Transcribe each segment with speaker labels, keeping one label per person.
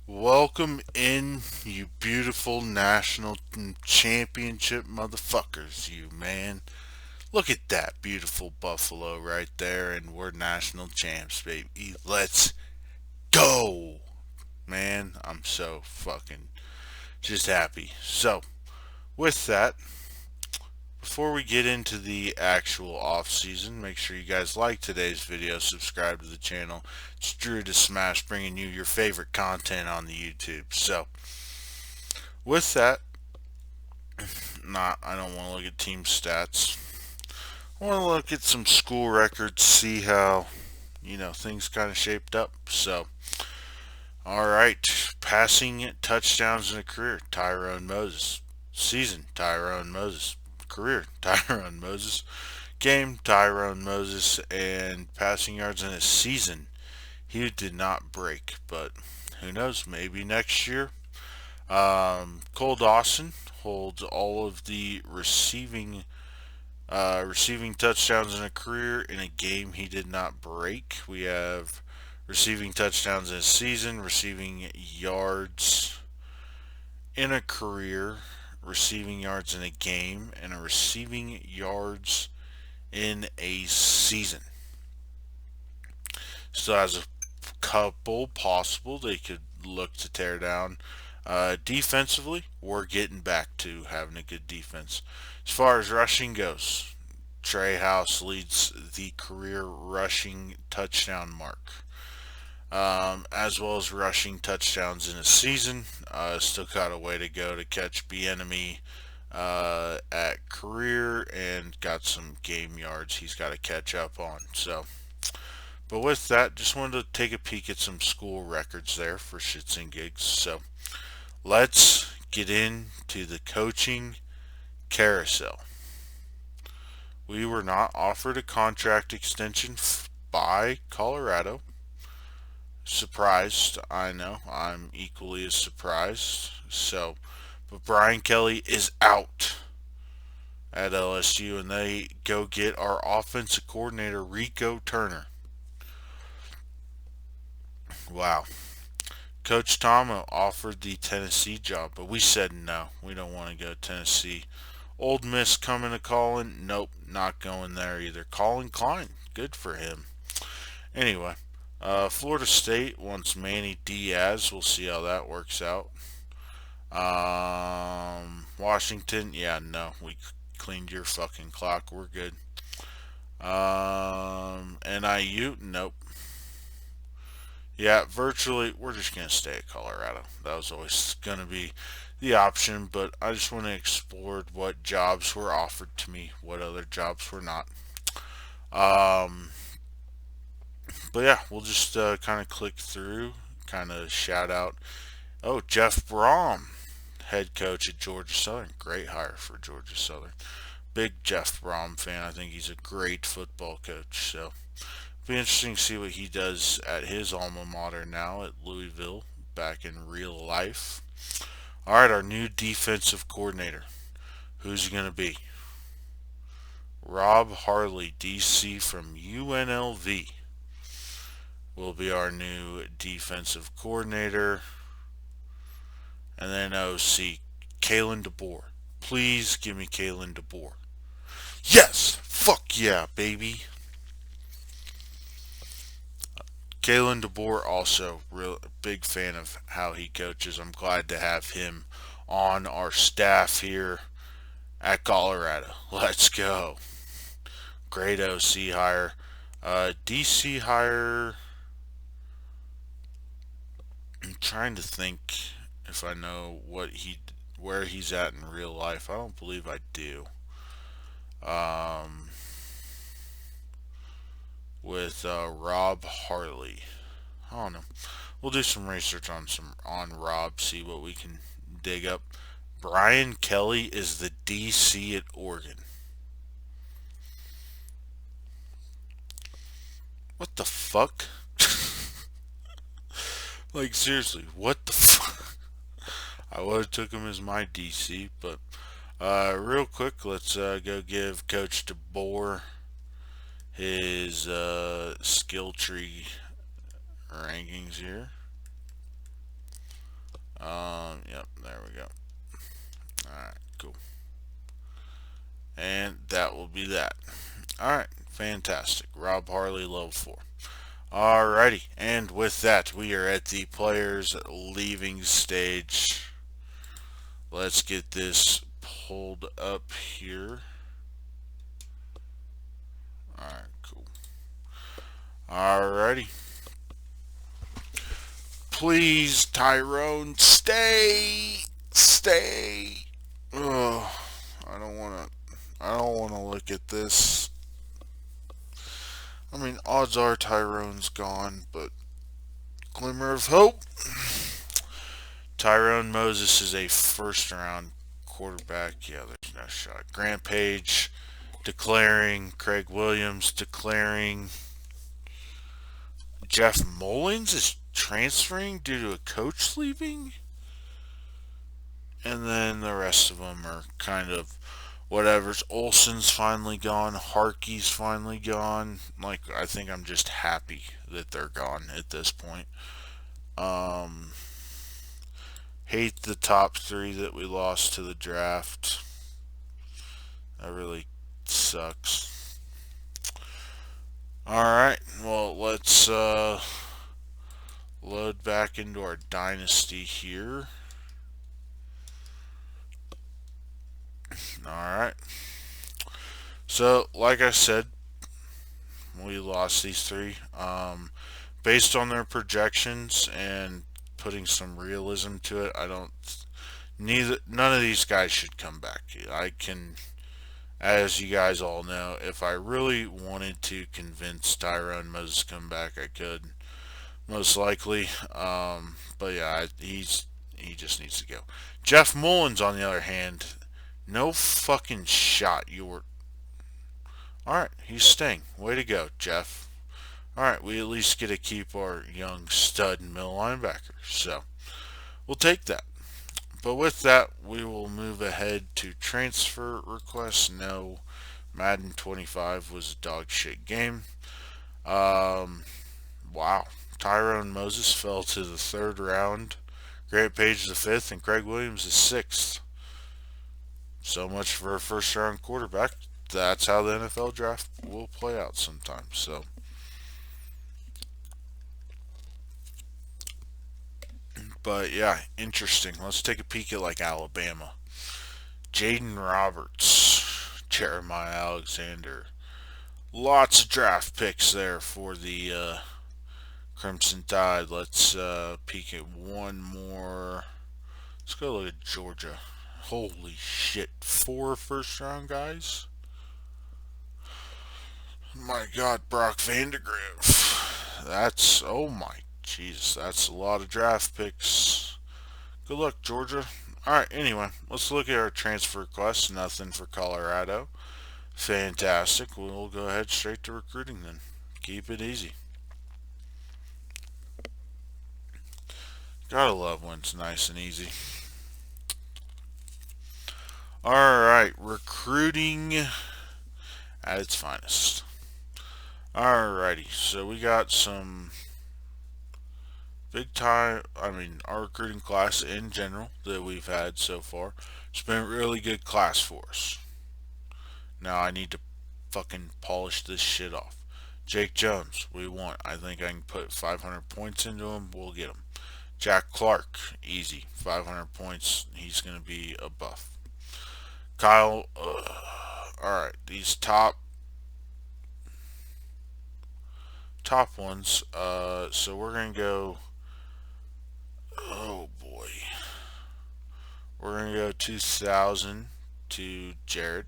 Speaker 1: Welcome in, you beautiful national championship motherfuckers, you man. Look at that beautiful buffalo right there, and we're national champs, baby. Let's go, man. I'm so fucking just happy. So, with that, before we get into the actual off season, make sure you guys like today's video, subscribe to the channel. It's Drew to Smash, bringing you your favorite content on the YouTube. So, with that, I don't want to look at team stats. I want to look at some school records, see how, things kind of shaped up. So, all right, passing touchdowns in a career, Tyrone Moses. Season, Tyrone Moses. Career, Tyrone Moses. Game, Tyrone Moses. And passing yards in a season, he did not break, but who knows, maybe next year. Cole Dawson holds all of the receiving touchdowns in a career. In a game he did not break. We have receiving touchdowns in a season, receiving yards in a career, receiving yards in a game, and a receiving yards in a season. So as a couple possible they could look to tear down. Defensively, we're getting back to having a good defense. As far as rushing goes, Trey House leads the career rushing touchdown mark, as well as rushing touchdowns in a season. Still got a way to go to catch Bieniemy at career, and got some game yards he's got to catch up on. So, but with that, just wanted to take a peek at some school records there for shits and gigs. So let's get into the coaching carousel. We were not offered a contract extension by Colorado. Surprised, I know. I'm equally as surprised. So, but Brian Kelly is out at LSU, and they go get our offensive coordinator, Rico Turner. Wow. Coach Tama offered the Tennessee job, but we said no. We don't want to go to Tennessee. Old Miss coming to calling. Nope, not going there either. Colin Klein, good for him. Anyway, Florida State wants Manny Diaz. We'll see how that works out. Washington, yeah, no, we cleaned your fucking clock. We're good. NIU, nope. Yeah, virtually, we're just gonna stay at Colorado. That was always gonna be the option, but I just want to explore what jobs were offered to me, what other jobs were not. Um, but yeah, we'll just kind of click through, kind of shout out. Oh, Jeff Brom, head coach at Georgia Southern. Great hire for Georgia Southern. Big Jeff Brom fan. I think he's a great football coach. So it'll be interesting to see what he does at his alma mater now at Louisville, back in real life. All right, our new defensive coordinator. Who's he going to be? Rob Harley, DC from UNLV, will be our new defensive coordinator. And then OC, Kalen DeBoer. Please give me Kalen DeBoer. Yes! Fuck yeah, baby. Kalen DeBoer, also real big fan of how he coaches. I'm glad to have him on our staff here at Colorado. Let's go. Great OC hire. DC hire. I'm trying to think if I know where he's at in real life. I don't believe I do. Um, with Rob Harley. I don't know. We'll do some research on Rob, see what we can dig up. Brian Kelly is the DC at Oregon. What the fuck? Like seriously, what the fuck? I would have took him as my DC, but real quick, let's go give Coach DeBoer his skill tree rankings here. Yep, there we go. Alright, cool. And that will be that. Alright, fantastic. Rob Harley, level 4. Alrighty, and with that, we are at the players leaving stage. Let's get this pulled up here. Alright, cool. Alrighty. Please, Tyrone, stay! Stay! Ugh, I don't wanna look at this. I mean, odds are Tyrone's gone, but glimmer of hope. Tyrone Moses is a first round quarterback. Yeah, there's no shot. Grant Page declaring. Craig Williams declaring. Jeff Mullins is transferring due to a coach leaving. And then the rest of them are kind of whatever's. Olson's finally gone. Harkey's finally gone. Like, I think I'm just happy that they're gone at this point. Hate the top 3 that we lost to the draft. That really sucks. Alright, well, let's load back into our dynasty here. Alright. So, like I said, we lost these 3. Based on their projections and putting some realism to it, none of these guys should come back. I can, as you guys all know, if I really wanted to convince Tyrone Moses to come back, I could, most likely. But yeah, he just needs to go. Jeff Mullins, on the other hand, no fucking shot. Alright, he's staying. Way to go, Jeff. Alright, we at least get to keep our young stud middle linebacker. So, we'll take that. But with that, we will move ahead to transfer requests. No, Madden 25 was a dog shit game. Wow. Tyrone Moses fell to the 3rd round. Grant Page the 5th, and Craig Williams the 6th. So much for a first round quarterback. That's how the NFL draft will play out sometimes. So, but yeah, interesting. Let's take a peek at like Alabama. Jaden Roberts, Jeremiah Alexander. Lots of draft picks there for the Crimson Tide. Let's peek at one more. Let's go look at Georgia. Holy shit, 4 first round guys? My god, Brock Vandegrift. That's, oh my Jesus, that's a lot of draft picks. Good luck, Georgia. Alright, anyway, let's look at our transfer requests. Nothing for Colorado. Fantastic. We'll go ahead straight to recruiting then. Keep it easy. Gotta love when it's nice and easy. Alright, recruiting at its finest. Alrighty, so we got some big time, our recruiting class in general that we've had so far. It's been a really good class for us. Now I need to fucking polish this shit off. Jake Jones, we want. I think I can put 500 points into him. We'll get him. Jack Clark, easy. 500 points. He's going to be a buff. Kyle, alright, these top ones. So we're going to go, oh boy. We're going to go 2,000 to Jared.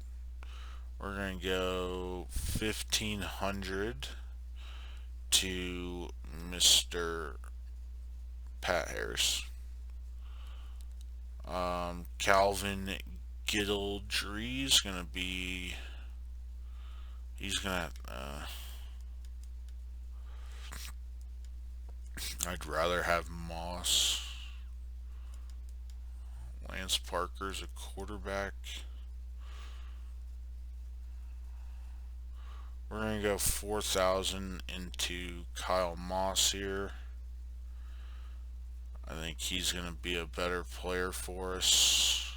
Speaker 1: We're going to go 1,500 to Mr. Pat Harris. Calvin Gittledree is going to be, he's going to, I'd rather have Moss. Lance Parker's a quarterback. We're going to go 4,000 into Kyle Moss here. I think he's going to be a better player for us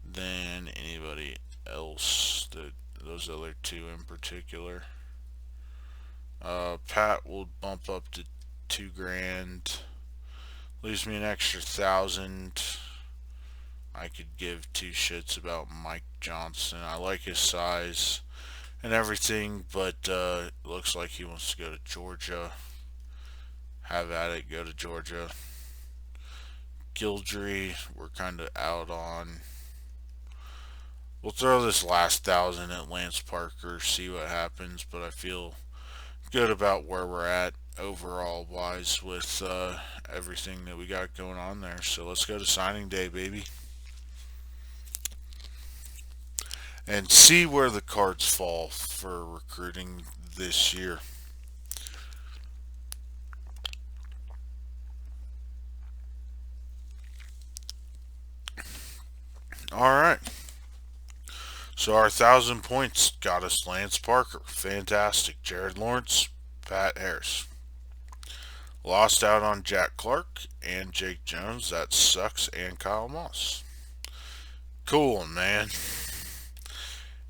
Speaker 1: than anybody else. Those other two in particular. Pat will bump up to 2 grand. Leaves me an extra 1,000. I could give two shits about Mike Johnson. I like his size and everything, but looks like he wants to go to Georgia. Have at it, go to Georgia. Gildry, we're kind of out on. We'll throw this last 1,000 at Lance Parker, see what happens, but I feel good about where we're at overall wise with everything that we got going on there. So let's go to signing day, baby, and see where the cards fall for recruiting this year. All right. So our 1,000 points got us Lance Parker, fantastic. Jared Lawrence, Pat Harris. Lost out on Jack Clark and Jake Jones. That sucks. And Kyle Moss. Cool, man.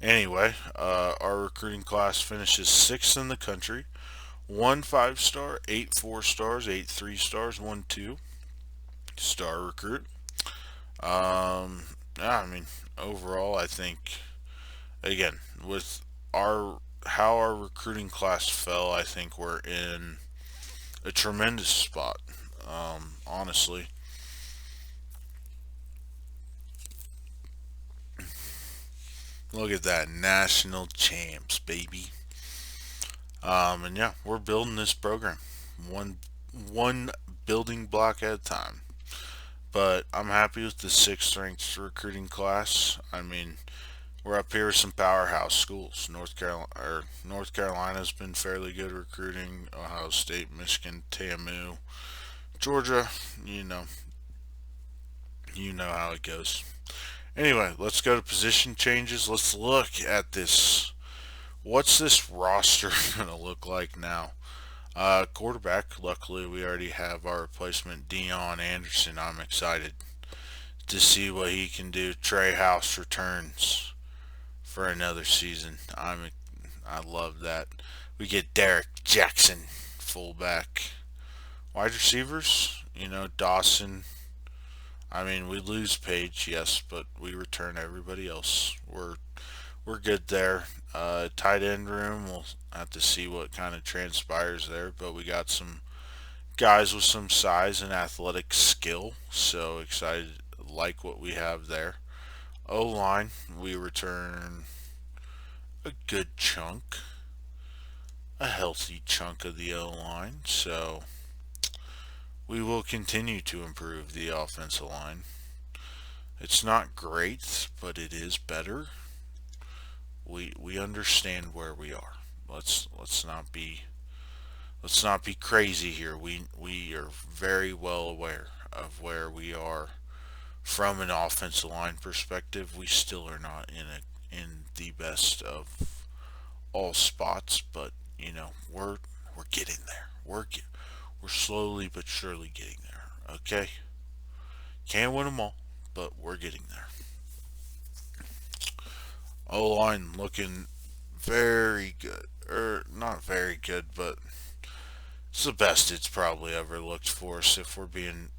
Speaker 1: Anyway, our recruiting class finishes 6th in the country. 1 5-star, 8 4-stars, 8 3-stars, 1 2-star recruit. Yeah, I mean, overall, I think, again, with how our recruiting class fell, I think we're in a tremendous spot. Honestly, look at that, national champs, baby. And yeah, we're building this program one building block at a time. But I'm happy with the 6th ranked recruiting class. I mean, we're up here with some powerhouse schools. North Carolina's been fairly good recruiting. Ohio State, Michigan, TAMU, Georgia. You know how it goes. Anyway, let's go to position changes. Let's look at this. What's this roster gonna look like now? Quarterback. Luckily, we already have our replacement, Dion Anderson. I'm excited to see what he can do. Trey House returns for another season. I love that. We get Derek Jackson, fullback. Wide receivers, Dawson. I mean, we lose Page, yes, but we return everybody else. We're good there. Tight end room, we'll have to see what kind of transpires there, but we got some guys with some size and athletic skill, so excited, like what we have there. O line, we return a good chunk, a healthy chunk of the O line, so we will continue to improve the offensive line. It's not great, but it is better. We understand where we are. Let's not be crazy here. We are very well aware of where we are from an offensive line perspective. We still are not in the best of all spots, but we're getting there. We're slowly but surely getting there. Okay, can't win them all, but we're getting there. O line looking very good, or not very good, but it's the best it's probably ever looked for us if we're being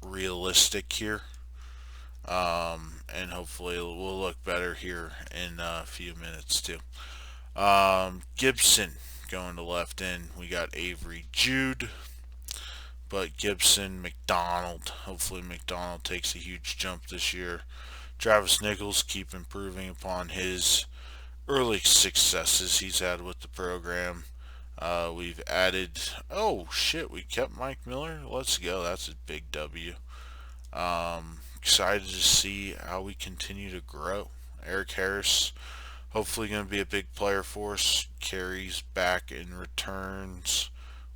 Speaker 1: realistic here. And hopefully it will look better here in a few minutes too. Gibson going to left end. We got Avery Jude, but Gibson, McDonald. Hopefully McDonald takes a huge jump this year. Travis Nichols keep improving upon his early successes he's had with the program. We've added. Oh shit! We kept Mike Miller. Let's go. That's a big W. Excited to see how we continue to grow. Eric Harris, hopefully going to be a big player for us. Carries back and returns.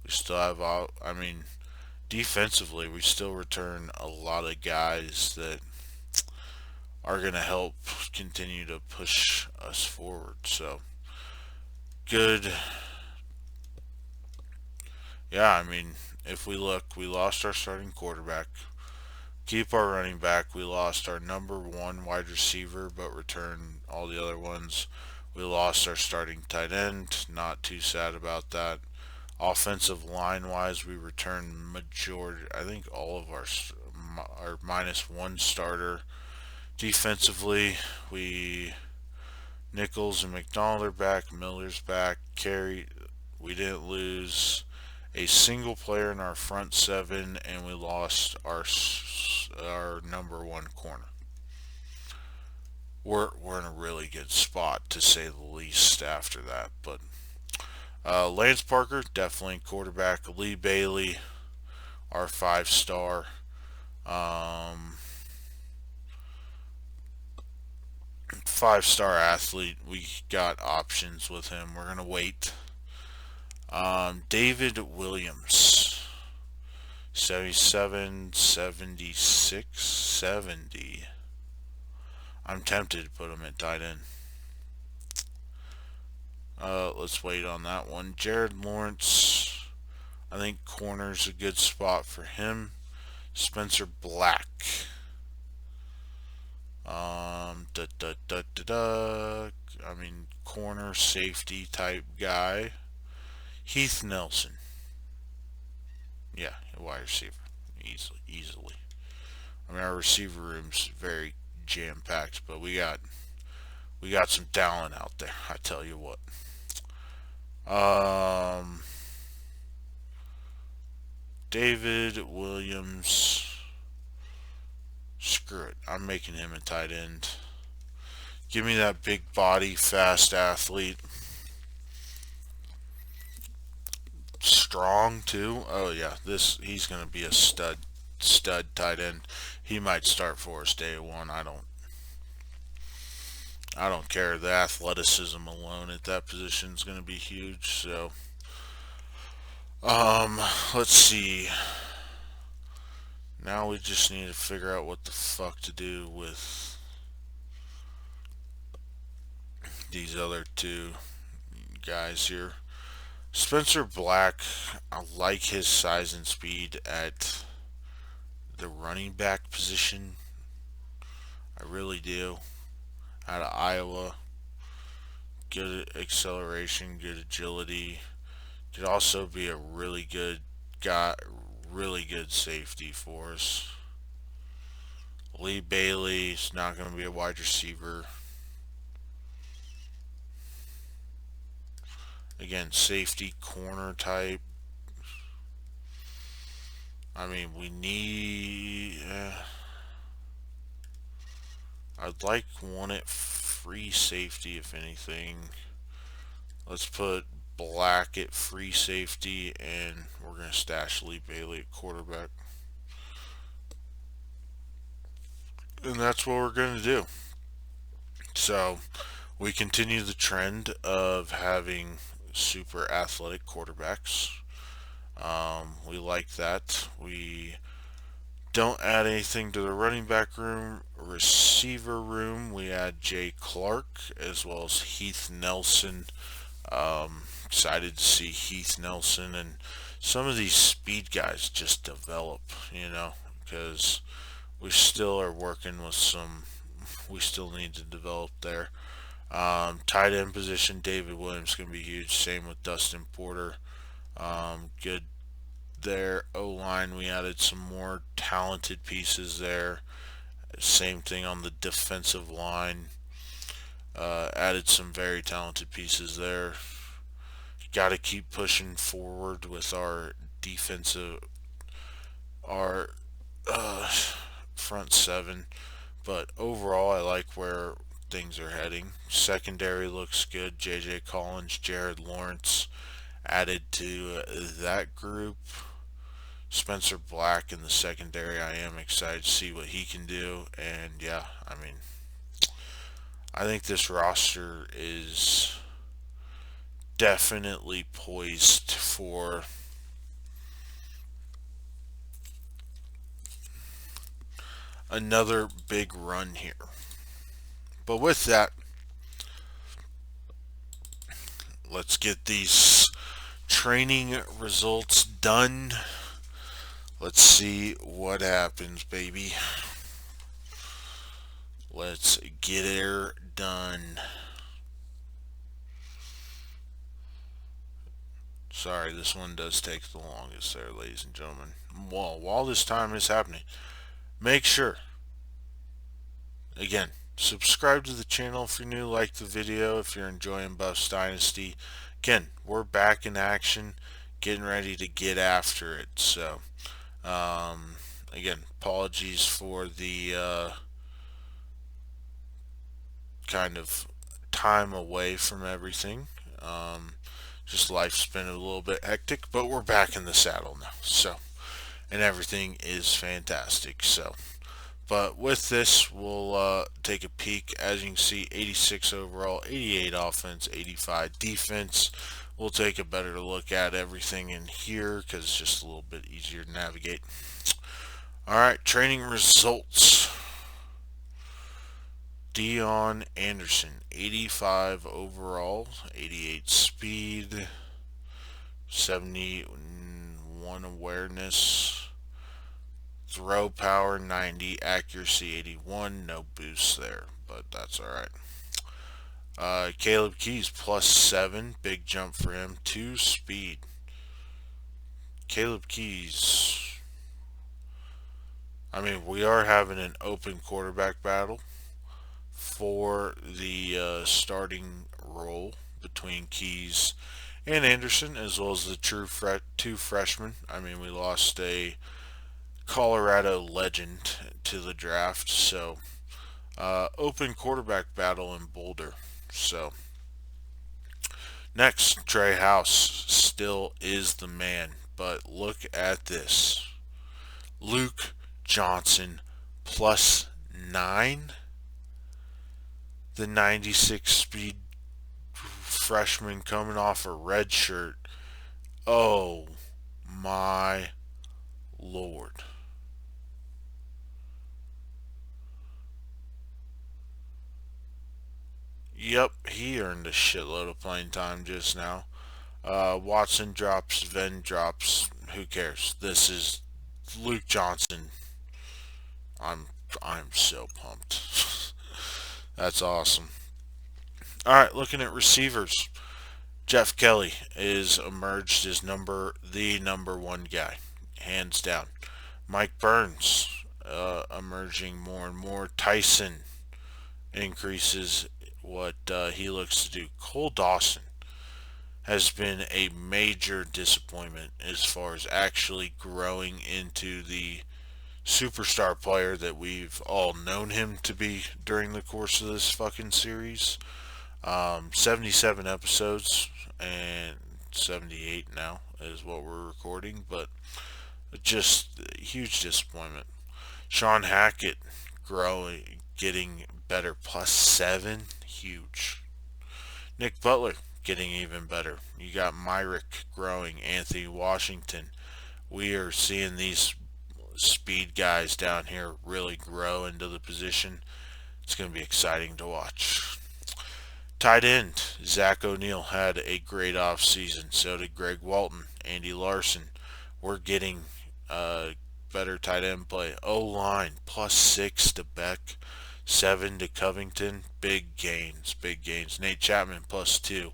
Speaker 1: We still have. I mean, defensively, we still return a lot of guys that are going to help continue to push us forward. So good. Yeah, I mean, if we look, we lost our starting quarterback. Keep our running back. We lost our number one wide receiver, but returned all the other ones. We lost our starting tight end. Not too sad about that. Offensive line wise, we returned majority. I think all of our minus one starter. Defensively, we Nichols and McDonald are back. Miller's back. Carey, we didn't lose a single player in our front seven, and we lost our number one corner. We're in a really good spot to say the least after that. But Lance Parker definitely quarterback. Lee Bailey, our 5 star. Um, 5 star athlete. We got options with him. We're gonna wait. David Williams, 77, 76, 70. I'm tempted to put him at tight end. Let's wait on that one. Jared Lawrence, I think corner's a good spot for him. Spencer Black. Da, da, da, da, da. I mean, corner safety type guy. Heath Nelson. Yeah, a wide receiver. Easily. I mean, our receiver room's very jam packed, but we got some talent out there. I tell you what. Um, David Williams. Screw it. I'm making him a tight end. Give me that big body, fast athlete. Strong too. Oh yeah, he's gonna be a stud tight end. He might start for us day one. I don't care. The athleticism alone at that position is gonna be huge. So let's see. Now we just need to figure out what the fuck to do with these other two guys here. Spencer Black, I like his size and speed at the running back position. I really do. Out of Iowa, good acceleration, good agility. Could also be a really good guy, really good safety for us. Lee Bailey is not going to be a wide receiver. Again, safety, corner type. I mean, we need. I'd like one at free safety, if anything. Let's put Black at free safety, and we're going to stash Lee Bailey at quarterback. And that's what we're going to do. So, we continue the trend of having super athletic quarterbacks. We like that. We don't add anything to the running back room. Receiver room, we add Jay Clark as well as Heath Nelson. Excited to see Heath Nelson and some of these speed guys just develop, because we still are working with we still need to develop there. Tight end position, David Williams going to be huge. Same with Dustin Porter. Good there. O-line, we added some more talented pieces there. Same thing on the defensive line. Added some very talented pieces there. Got to keep pushing forward with our our front seven. But overall, I like where things are heading. Secondary looks good. J.J. Collins, Jared Lawrence added to that group. Spencer Black in the secondary, I am excited to see what he can do. And yeah, I mean, I think this roster is definitely poised for another big run here. But with that, let's get these training results done. Let's see what happens, baby. Let's get her done. Sorry, this one does take the longest there, ladies and gentlemen. Well, while this time is happening, make sure, again, subscribe to the channel if you're new, like the video if you're enjoying Buffs Dynasty. Again, we're back in action, getting ready to get after it. So, again, apologies for the kind of time away from everything. Just life's been a little bit hectic, but we're back in the saddle now. So, and everything is fantastic. So, but with this, we'll take a peek. As you can see, 86 overall, 88 offense, 85 defense. We'll take a better look at everything in here because it's just a little bit easier to navigate. All right, training results. Dion Anderson, 85 overall, 88 speed, 71 awareness, throw power 90, accuracy 81, no boost there, but that's alright. Caleb Keys +7, big jump for him, 2 speed. Caleb Keys, I mean, we are having an open quarterback battle for the starting role between Keys and Anderson, as well as the two freshmen. I mean, we lost a Colorado legend to the draft, so open quarterback battle in Boulder. So next, Trey House still is the man, but look at this. Luke Johnson +9. The 96 speed freshman coming off a red shirt. Oh my lord. Yep, he earned a shitload of playing time just now. Watson drops, Venn drops. Who cares? This is Luke Johnson. I'm I'm so pumped. That's awesome. All right, looking at receivers. Jeff Kelly is emerged as the number one guy, hands down. Mike Burns emerging more and more. Tyson increases what he looks to do. Cole Dawson has been a major disappointment as far as actually growing into the superstar player that we've all known him to be during the course of this fucking series. 77 episodes and 78 now is what we're recording, but just a huge disappointment. Sean Hackett growing, getting better, +7, huge. Nick Butler getting even better. You got Myrick growing, Anthony Washington. We are seeing these speed guys down here really grow into the position. It's going to be exciting to watch. Tight end, Zach O'Neal had a great offseason. So did Greg Walton, Andy Larson. We're getting better tight end play. O-line, +6 to Beck, 7 to Covington. Big gains, big gains. Nate Chapman +2.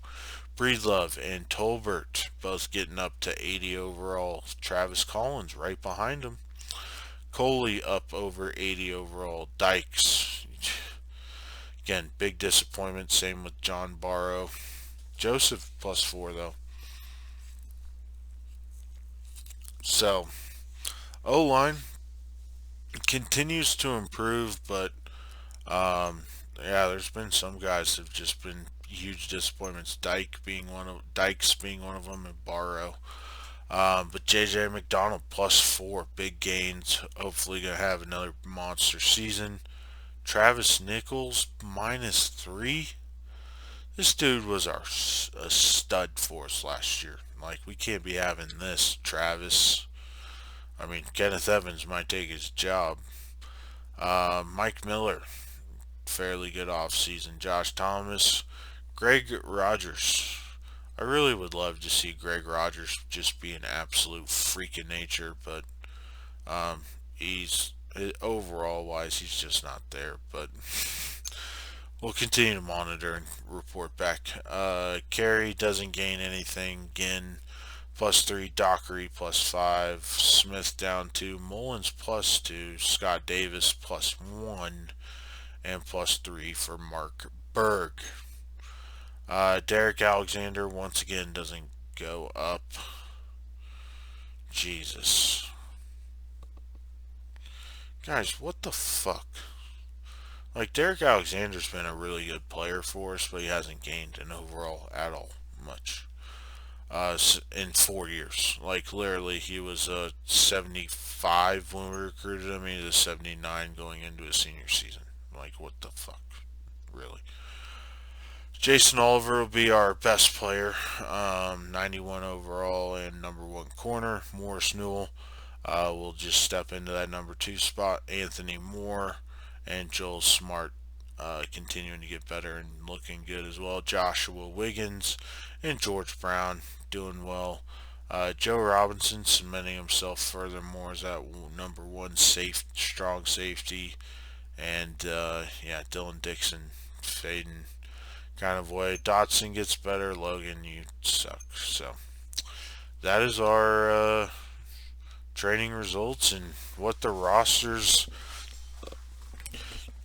Speaker 1: Breedlove and Tolbert both getting up to 80 overall. Travis Collins right behind him. Coley up over 80 overall. Dykes, again, big disappointment. Same with John Barrow. Joseph +4 though. So O-line continues to improve, but yeah, there's been some guys that have just been huge disappointments. Dykes being one of them, and Barrow. But JJ McDonald +4, big gains. Hopefully gonna have another monster season. Travis Nichols -3. This dude was a stud for us last year. Like, we can't be having this, Travis. I mean, Kenneth Evans might take his job. Mike Miller, fairly good offseason. Josh Thomas, Greg Rogers. I really would love to see Greg Rogers just be an absolute freak of nature, but Um, he's overall wise, he's just not there. But we'll continue to monitor and report back. Carey doesn't gain anything. Ginn +3, Dockery +5, Smith down 2, Mullins +2, Scott Davis +1, and +3 for Mark Berg. Derek Alexander once again doesn't go up. Jesus. Guys, what the fuck? Like, Derek Alexander's been a really good player for us, but he hasn't gained an overall at all much. In 4 years. Like, literally, he was a 75 when we recruited him. He was a 79 going into his senior season. Like, what the fuck? Really? Jason Oliver will be our best player, 91 overall and #1 corner. Morris Newell will just step into that #2 spot. Anthony Moore and Joel Smart continuing to get better and looking good as well. Joshua Wiggins and George Brown doing well. Joe Robinson cementing himself furthermore as that #1 strong safety. And yeah, Dylan Dixon fading kind of way. Dotson gets better. Logan, you suck. So that is our training results and what the roster's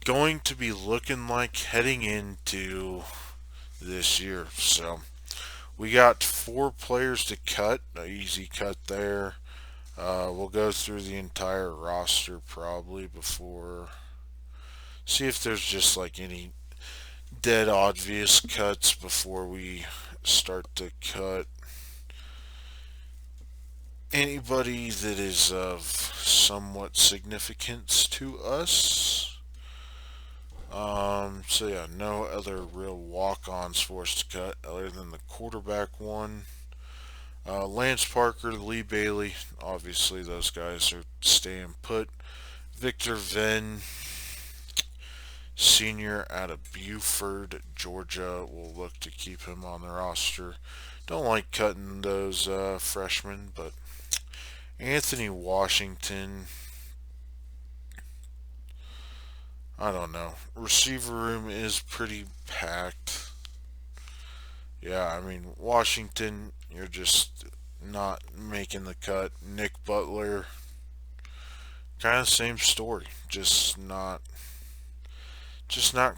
Speaker 1: going to be looking like heading into this year. So we got 4 players to cut. An easy cut there. We'll go through the entire roster probably before. See if there's just like any dead obvious cuts before we start to cut anybody that is of somewhat significance to us. So yeah, no other real walk-ons for us to cut other than the quarterback one. Lance Parker, Lee Bailey, obviously those guys are staying put. Victor Venn, senior out of Buford, Georgia, will look to keep him on the roster. Don't like cutting those freshmen, but Anthony Washington, I don't know. Receiver room is pretty packed. Yeah, I mean, Washington, you're just not making the cut. Nick Butler, kind of same story. Just not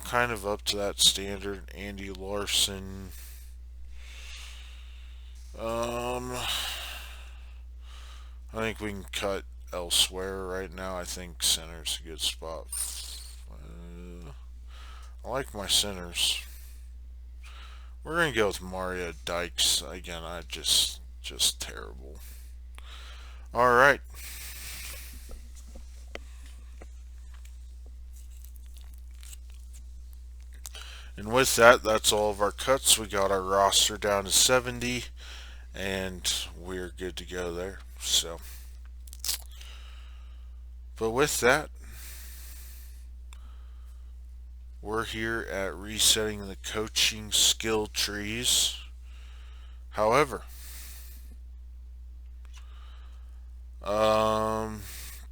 Speaker 1: kind of up to that standard. Andy Larson. I think we can cut elsewhere right now. I think center's a good spot. I like my centers. We're gonna go with Mario Dykes again. I just terrible. All right. And with that, that's all of our cuts. We got our roster down to 70, and we're good to go there. So, but with that, we're here at resetting the coaching skill trees. However,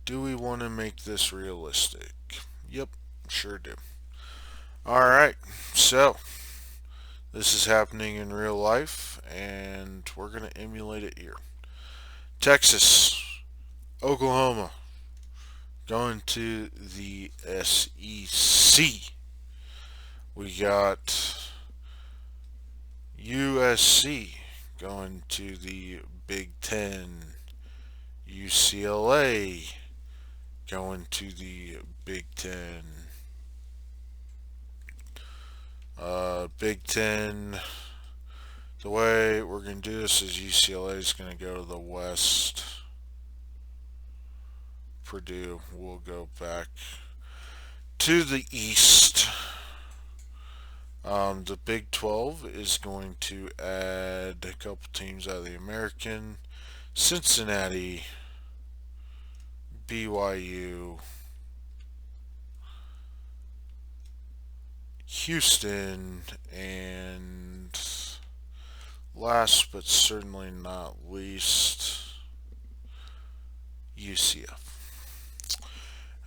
Speaker 1: do we want to make this realistic? Yep, sure do. All right, so this is happening in real life, and we're going to emulate it here. Texas, Oklahoma, going to the SEC. We got USC going to the Big Ten. UCLA going to the Big Ten. Big Ten, the way we're going to do this is UCLA is going to go to the West. Purdue will go back to the East. The Big 12 is going to add a couple teams out of the American. Cincinnati, BYU, Houston, and last but certainly not least, UCF.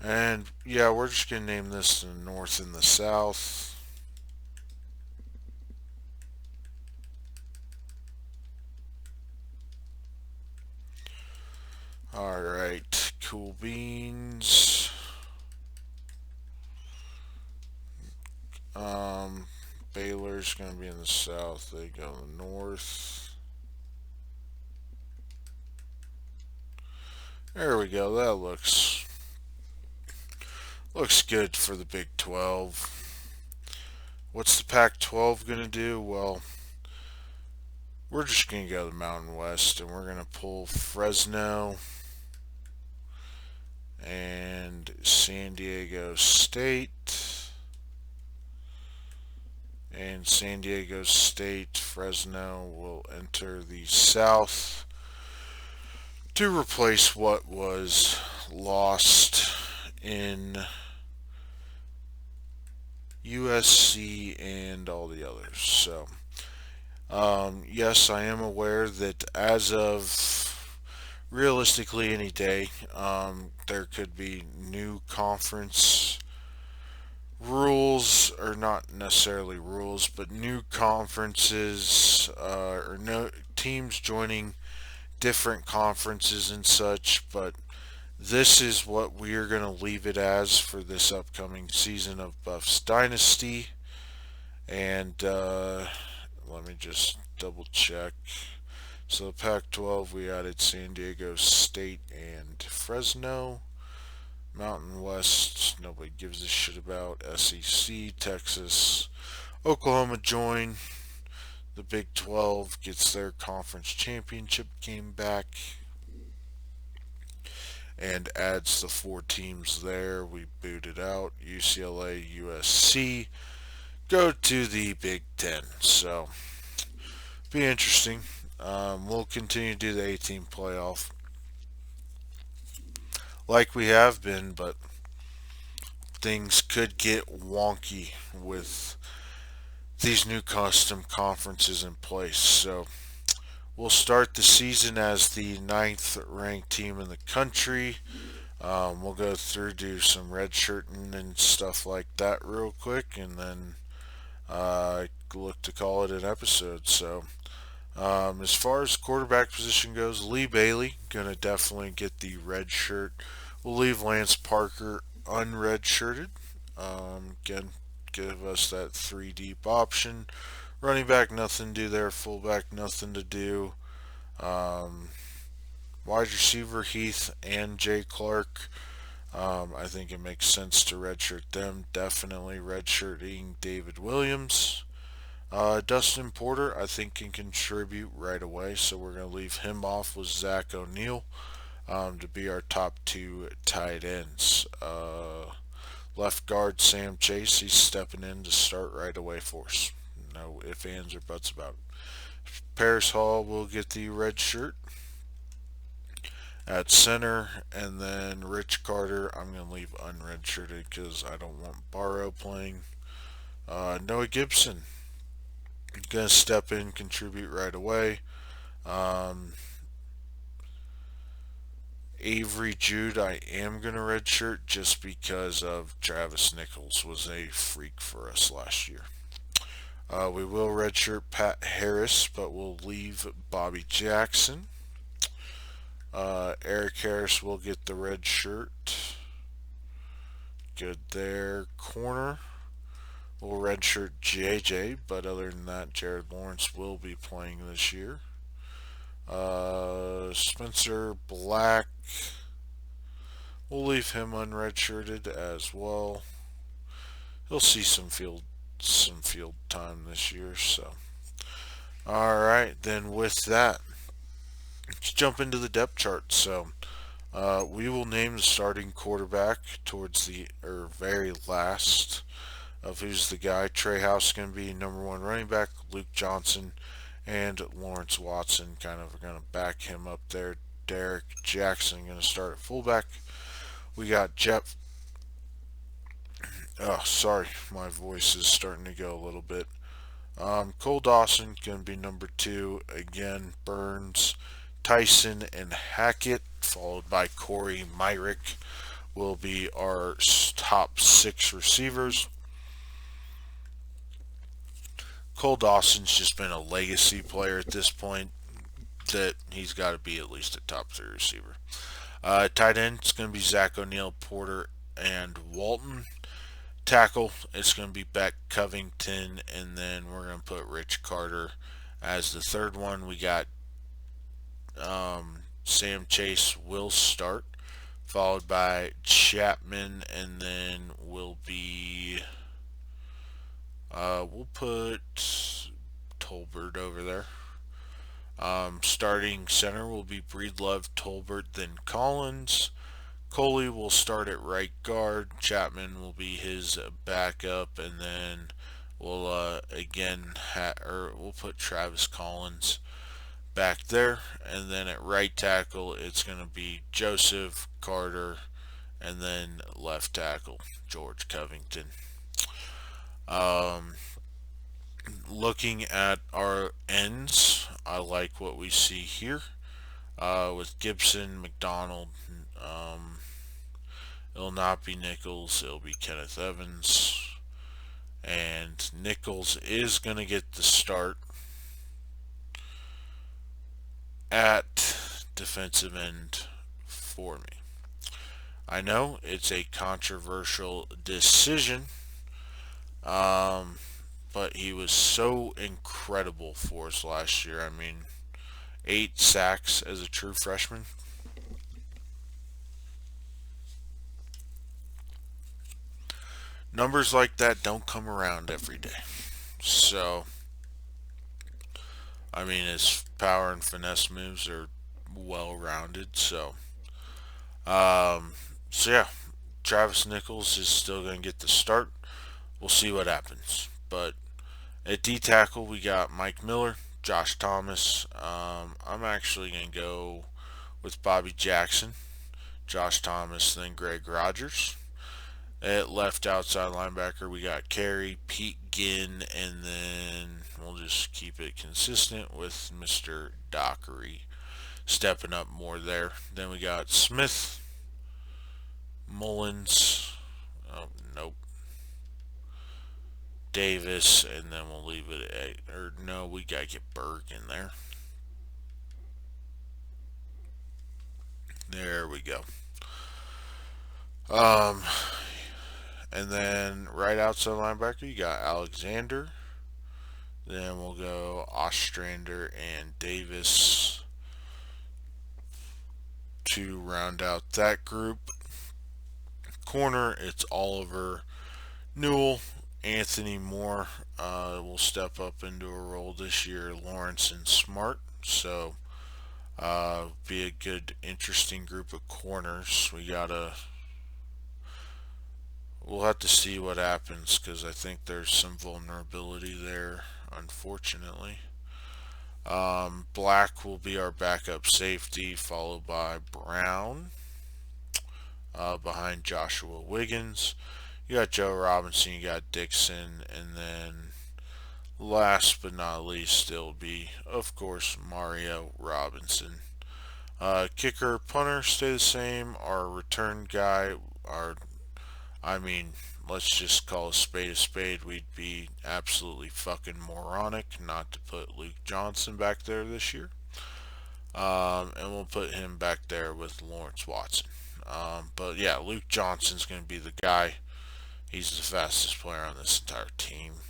Speaker 1: And yeah, we're just going to name this the North and the South. Alright, cool beans. Um, Baylor's going to be in the South. They go in the North. There we go. That looks good for the Big 12. What's the Pac-12 going to do? Well, we're just going to go to the Mountain West, and we're going to pull Fresno and San Diego State. And San Diego State, Fresno will enter the South to replace what was lost in USC and all the others. So, yes, I am aware that as of realistically any day, there could be new conference rules, or not necessarily rules, but new conferences, or no teams joining different conferences and such. But this is what we are going to leave it as for this upcoming season of Buffs Dynasty. And let me just double check. So, Pac 12, we added San Diego State and Fresno. Mountain West, nobody gives a shit about. SEC, Texas, Oklahoma join. The Big 12 gets their conference championship game back and adds the four teams there. We booted out. UCLA, USC go to the Big Ten. So, be interesting. We'll continue to do the 18 playoff like we have been, but things could get wonky with these new custom conferences in place. So we'll start the season as the ninth ranked team in the country. We'll go through, do some red shirting and stuff like that real quick, and then look to call it an episode. So as far as quarterback position goes, Lee Bailey gonna definitely get the red shirt. We'll leave Lance Parker unred shirted. Again, give us that three deep option. Running back, nothing to do there. Fullback, nothing to do. Um, Wide receiver, Heath and Jay Clark. I think it makes sense to redshirt them. Definitely redshirting David Williams. Dustin Porter, I think, can contribute right away, so we're going to leave him off with Zach O'Neal to be our top two tight ends. Left guard, Sam Chase, he's stepping in to start right away for us. No ifs, ands, or buts about it. Paris Hall will get the red shirt at center, and then Rich Carter, I'm going to leave unredshirted because I don't want Barrow playing. Noah Gibson, going to step in, contribute right away. Avery Jude, I am going to redshirt just because of Travis Nichols was a freak for us last year. We will redshirt Pat Harris, but we'll leave Bobby Jackson. Eric Harris will get the red shirt. Good there. Corner, we'll redshirt JJ, but other than that, Jared Lawrence will be playing this year. Spencer Black, we'll leave him unredshirted as well. He'll see some field time this year. So, all right, then with that, let's jump into the depth chart. So, we will name the starting quarterback towards the very last of who's the guy. Trey House is going to be number one running back. Luke Johnson and Lawrence Watson kind of are going to back him up there. Derek Jackson going to start at fullback. We got Jeff. Oh, sorry, my voice is starting to go a little bit. Cole Dawson going to be number two. Again, Burns, Tyson, and Hackett, followed by Corey Myrick will be our top 6 receivers. Cole Dawson's just been a legacy player at this point that he's got to be at least a top 3 receiver. Tight end, it's going to be Zach O'Neal, Porter, and Walton. Tackle, it's going to be Beck, Covington, and then we're going to put Rich Carter as the third one. We got Sam Chase will start, followed by Chapman, and then we'll put Tolbert over there. Starting center will be Breedlove, Tolbert, then Collins. Coley will start at right guard. Chapman will be his backup, and then we'll we'll put Travis Collins back there, and then at right tackle it's going to be Joseph Carter, and then left tackle George Covington. Looking at our ends, I like what we see here with Gibson, McDonald. It'll not be Nichols, it'll be Kenneth Evans. And Nichols is going to get the start at defensive end for me. I know it's a controversial decision, but he was so incredible for us last year. I mean, 8 sacks as a true freshman. Numbers like that don't come around every day. So, I mean, his power and finesse moves are well rounded. So yeah, Travis Nichols is still going to get the start. We'll see what happens. But at D tackle, we got Mike Miller, Josh Thomas. I'm actually going to go with Bobby Jackson, Josh Thomas, then Greg Rogers. At left outside linebacker, we got Carey, Pete Ginn, and then we'll just keep it consistent with Mr. Dockery stepping up more there. Then we got Smith, Mullins, Davis, and then we'll leave it at, we got to get Berg in there. There we go. And then right outside linebacker, you got Alexander. Then we'll go Ostrander and Davis to round out that group. Corner, it's Oliver, Newell, Anthony Moore will step up into a role this year. Lawrence and Smart. So be a good, interesting group of corners. We'll have to see what happens because I think there's some vulnerability there, unfortunately. Black will be our backup safety, followed by Brown behind Joshua Wiggins. You got Joe Robinson, you got Dixon, and then last but not least, it'll be, of course, Mario Robinson. Kicker, punter stay the same. Our return guy, let's just call a spade a spade. We'd be absolutely fucking moronic not to put Luke Johnson back there this year. And we'll put him back there with Lawrence Watson. But yeah, Luke Johnson's going to be the guy. He's the fastest player on this entire team.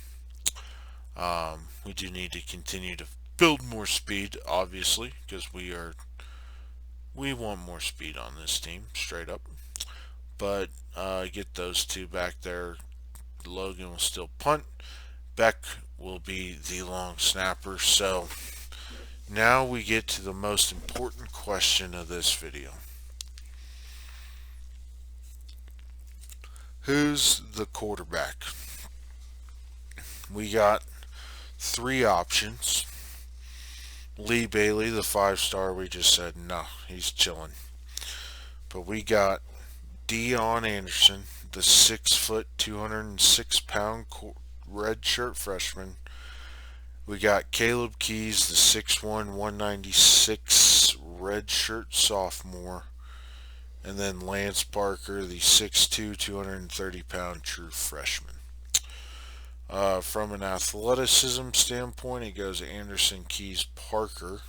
Speaker 1: We do need to continue to build more speed, obviously, because we want more speed on this team, straight up. But get those two back there. Logan will still punt. Beck will be the long snapper. So now we get to the most important question of this video. Who's the quarterback? We got 3 options. Lee Bailey, the 5-star, we just said no, he's chilling. But we got Dion Anderson, the 6', 206-pound red shirt freshman. We got Caleb Keys, the 6'1", 196 red shirt sophomore. And then Lance Parker, the 6'2", 230-pound true freshman. From an athleticism standpoint, it goes Anderson, Keys, Parker.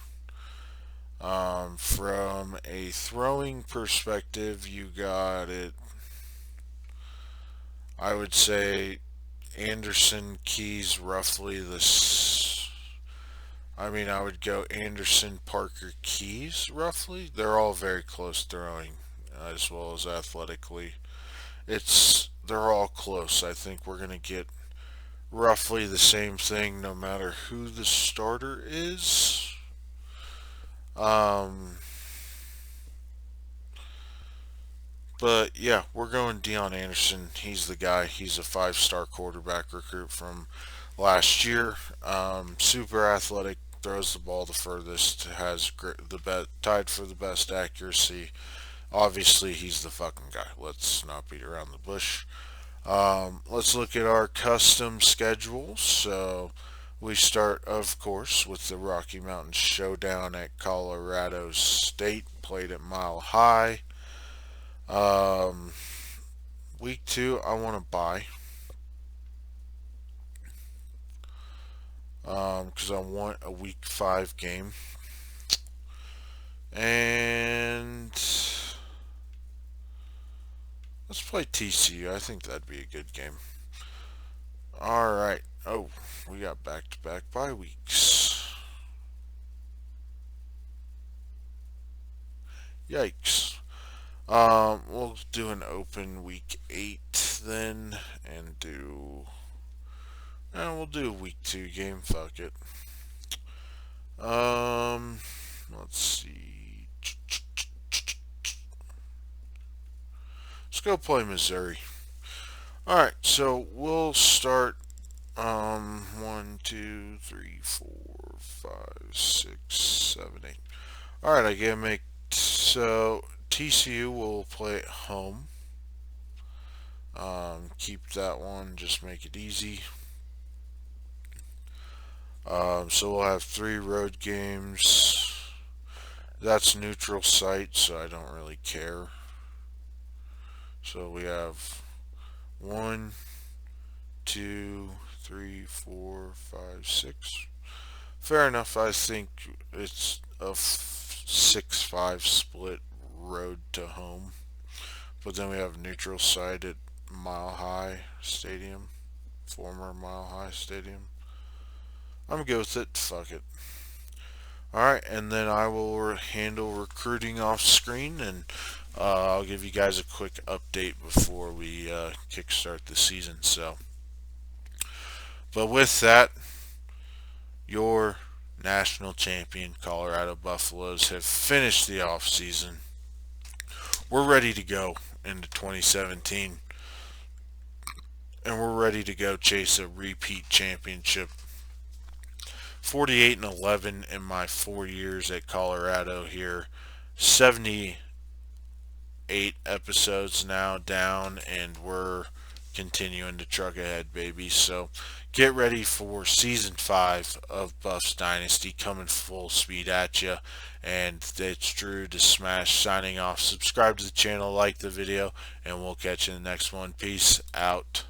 Speaker 1: From a throwing perspective, you got it. I would say Anderson, Keys, roughly this. I mean, I would go Anderson, Parker, Keys, roughly. They're all very close throwing, as well as athletically. They're all close. I think we're gonna get roughly the same thing, no matter who the starter is. Um, but yeah, we're going Deion Anderson. He's the guy. He's a five-star quarterback recruit from last year. Super athletic, throws the ball the furthest, has tied for the best accuracy. Obviously, he's the fucking guy. Let's not beat around the bush. Let's look at our custom schedule. So we start, of course, with the Rocky Mountain Showdown at Colorado State, played at Mile High. Um, week 2, I want to buy. Because I want a week 5 game. And let's play TCU. I think that'd be a good game. Alright. Oh, we got back-to-back bye weeks. Yikes. We'll do an open week 8 then, and we'll do a week 2 game. Fuck it. Let's see. Let's go play Missouri. Alright, so we'll start 1, 2, 3, 4, 5, 6, 7, 8. Alright, I gotta make so TCU will play at home. Keep that one, just make it easy. So we'll have 3 road games. That's neutral site, so I don't really care. So we have 1, 2, 3, 4, 5, 6. Fair enough. I think it's a 6-5 split road to home. But then we have neutral site at Mile High Stadium, former Mile High Stadium. I'm good with it. Fuck it. Alright, and then I will handle recruiting off screen, and I'll give you guys a quick update before we kickstart the season. But with that, your national champion Colorado Buffaloes have finished the off season. We're ready to go into 2017, and we're ready to go chase a repeat championship. 48-11 in my 4 years at Colorado here. 78 episodes now down, and we're continuing to truck ahead, baby. So get ready for season 5 of Buffs Dynasty coming full speed at you. And it's Drew to Smash signing off. Subscribe to the channel, like the video, and we'll catch you in the next one. Peace out.